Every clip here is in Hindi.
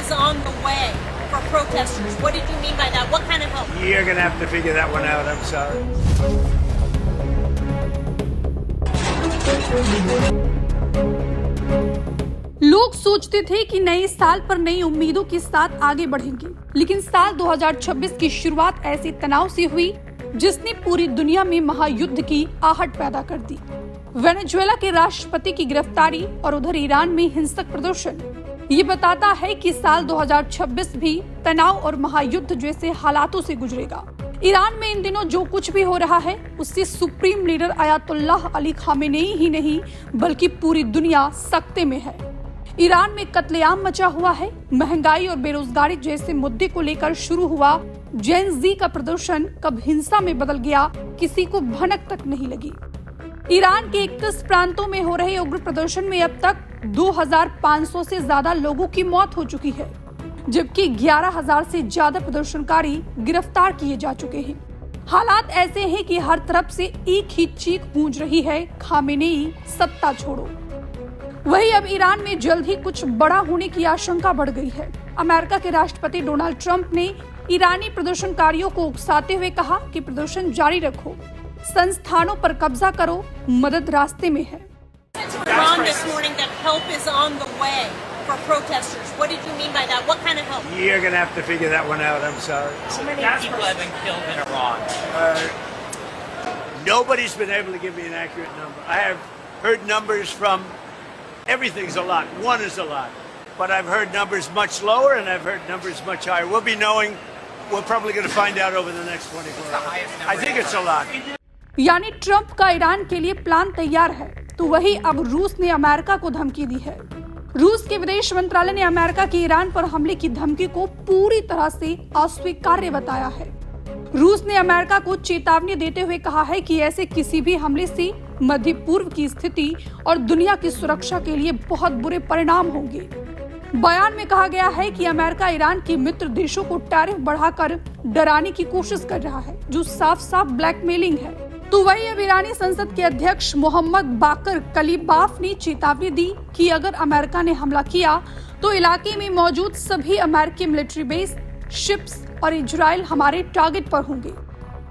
is on the way for protesters. What did you mean by that? What kind of help? You're going to have to figure that one out. I'm sorry. लोग सोचते थे कि नए साल पर नई उम्मीदों के साथ आगे बढ़ेंगे, लेकिन साल 2026 की शुरुआत ऐसे तनाव से हुई जिसने पूरी दुनिया में महायुद्ध की आहट पैदा कर दी। वेनेजुएला के राष्ट्रपति की गिरफ्तारी और उधर ईरान में हिंसक प्रदर्शन, ये बताता है कि साल 2026 भी तनाव और महायुद्ध जैसे हालातों से गुजरेगा। ईरान में इन दिनों जो कुछ भी हो रहा है उससे supreme leader Ayatollah Ali Khamenei ही नहीं बल्कि पूरी दुनिया सकते में है। ईरान में कत्लेआम मचा हुआ है। महंगाई और बेरोजगारी जैसे मुद्दे को लेकर शुरू हुआ जेन जी का प्रदर्शन कब हिंसा में बदल गया, किसी को भनक तक नहीं लगी। ईरान के 31 प्रांतों में हो रहे उग्र प्रदर्शन में अब तक 2500 से ज्यादा लोगों की मौत हो चुकी है, जबकि 11,000 से ज्यादा प्रदर्शनकारी गिरफ्तार किए जा चुके हैं। हालात ऐसे हैं कि हर तरफ से एक ही चीख गूंज रही है, खामेनेई सत्ता छोड़ो। वहीं अब ईरान में जल्द ही कुछ बड़ा होने की आशंका बढ़ गई है। अमेरिका के राष्ट्रपति डोनाल्ड ट्रंप ने ईरानी प्रदर्शनकारियों को उकसाते हुए कहा कि प्रदर्शन जारी रखो, संस्थानों पर कब्जा करो, मदद रास्ते में है। Iran this morning that help is on the way for protesters. What did you mean by that? What kind of help? You're going to have to figure that one out. I'm sorry. How many people have been killed in Iran? Nobody's been able to give me an accurate number. I have heard numbers from everything's a lot. One is a lot. But I've heard numbers much lower and I've heard numbers much higher. We'll be knowing. We're probably going to find out over the next 24 hours. I think it's a lot. यानी ट्रंप का ईरान के लिए प्लान तैयार है, तो वही अब रूस ने अमेरिका को धमकी दी है। रूस के विदेश मंत्रालय ने अमेरिका की ईरान पर हमले की धमकी को पूरी तरह से अस्वीकार्य बताया है। रूस ने अमेरिका को चेतावनी देते हुए कहा है कि ऐसे किसी भी हमले से मध्य पूर्व की स्थिति और दुनिया की सुरक्षा के लिए बहुत बुरे परिणाम होंगे। बयान में कहा गया है कि अमेरिका ईरान के मित्र देशों को टैरिफ बढ़ाकर डराने की कोशिश कर रहा है, जो साफ साफ ब्लैकमेलिंग है। तो वही अब ईरानी संसद के अध्यक्ष मोहम्मद बाकर कलीबाफ ने चेतावनी दी कि अगर अमेरिका ने हमला किया तो इलाके में मौजूद सभी अमेरिकी मिलिट्री बेस, शिप्स और इजराइल हमारे टारगेट पर होंगे।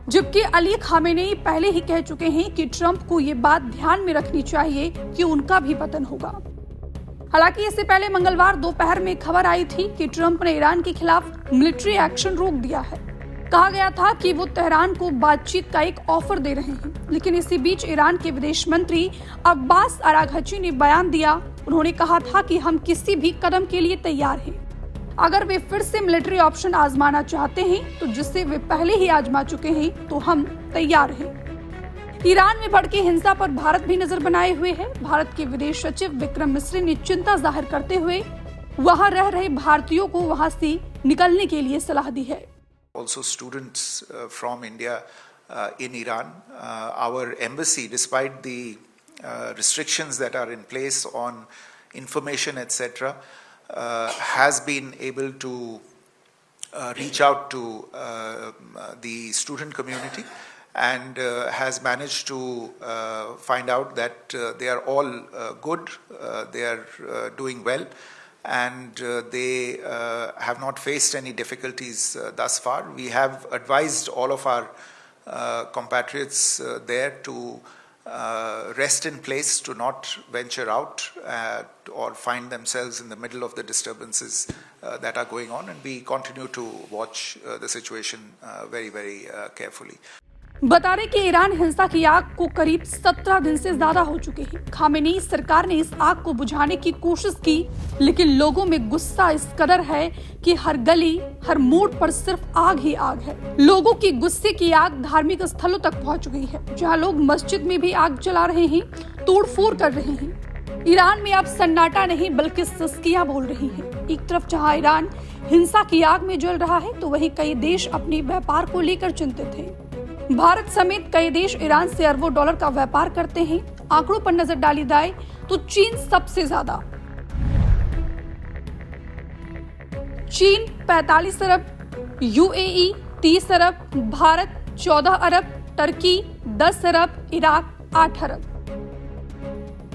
जबकि अली खामेनेई पहले ही कह चुके हैं कि ट्रंप को ये बात ध्यान में रखनी चाहिए कि उनका भी पतन होगा। हालांकि इससे पहले मंगलवार दोपहर में खबर आई थी कि ट्रंप ने ईरान के खिलाफ मिलिट्री एक्शन रोक दिया है। कहा गया था कि वो तेहरान को बातचीत का एक ऑफर दे रहे हैं, लेकिन इसी बीच ईरान के विदेश मंत्री अब्बास अराघची ने बयान दिया। उन्होंने कहा था कि हम किसी भी कदम के लिए तैयार हैं। अगर वे फिर से मिलिट्री ऑप्शन आजमाना चाहते हैं तो जिससे वे पहले ही आजमा चुके हैं, तो हम तैयार हैं। ईरान में भड़की हिंसा पर भारत भी नजर बनाए हुए है। भारत के विदेश सचिव विक्रम मिस्री ने चिंता जाहिर करते हुए वहां रह रहे भारतीयों को वहां से निकलने के लिए सलाह दी है। Also students from India in Iran, our embassy, despite the restrictions that are in place on information, etc., has been able to reach out to the student community and has managed to find out that they are all good, they are doing well, and they have not faced any difficulties thus far. We have advised all of our compatriots there to rest in place, to not venture out or find themselves in the middle of the disturbances that are going on, and we continue to watch the situation very, very carefully. बता रहे कि ईरान हिंसा की आग को करीब 17 दिन से ज्यादा हो चुके हैं। खामेनेई सरकार ने इस आग को बुझाने की कोशिश की, लेकिन लोगों में गुस्सा इस कदर है कि हर गली, हर मोड़ पर सिर्फ आग ही आग है। लोगों की गुस्से की आग धार्मिक स्थलों तक पहुंच गई है, जहां लोग मस्जिद में भी आग जला रहे हैं, तोड़फोड़ कर रहे हैं। ईरान में अब सन्नाटा नहीं बल्कि सिसकियां बोल रही हैं। एक तरफ जहां ईरान हिंसा की आग में जल रहा है, तो वहीं कई देश अपने व्यापार को लेकर चिंतित हैं। भारत समेत कई देश ईरान से अरबों डॉलर का व्यापार करते हैं। आंकड़ों पर नजर डाली जाए तो चीन सबसे ज्यादा। चीन 45 अरब, यूएई 30 अरब, भारत 14 अरब, टर्की 10 अरब, इराक 8 अरब।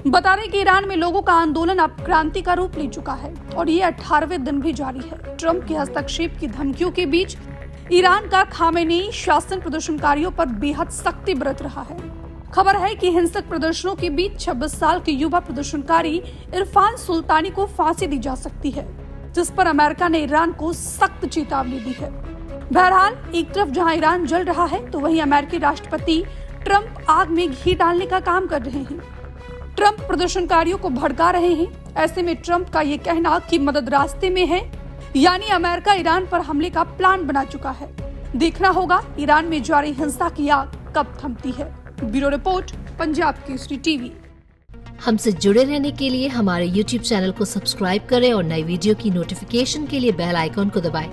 बता दें कि ईरान में लोगों का आंदोलन अब क्रांति का रूप ले चुका है और ये 18वें दिन भी जारी है। ट्रंप के हस्तक्षेप की धमकियों के बीच ईरान का खामेनेई शासन प्रदर्शनकारियों पर बेहद सख्ती बरत रहा है। खबर है कि हिंसक प्रदर्शनों के बीच 26 साल के युवा प्रदर्शनकारी इरफान सुल्तानी को फांसी दी जा सकती है, जिस पर अमेरिका ने ईरान को सख्त चेतावनी दी है। बहरहाल एक तरफ जहां ईरान जल रहा है तो वहीं अमेरिकी राष्ट्रपति ट्रंप आग में घी डालने का काम कर रहे हैं। ट्रंप प्रदर्शनकारियों को भड़का रहे हैं। ऐसे में ट्रंप का ये कहना कि मदद रास्ते में है, यानी अमेरिका ईरान पर हमले का प्लान बना चुका है। देखना होगा ईरान में जारी हिंसा की आग कब थमती है। Bureau report, Punjab Kesari TV. हमसे जुड़े रहने के लिए हमारे YouTube चैनल को सब्सक्राइब करें और नई वीडियो की नोटिफिकेशन के लिए बेल आइकॉन को दबाएं।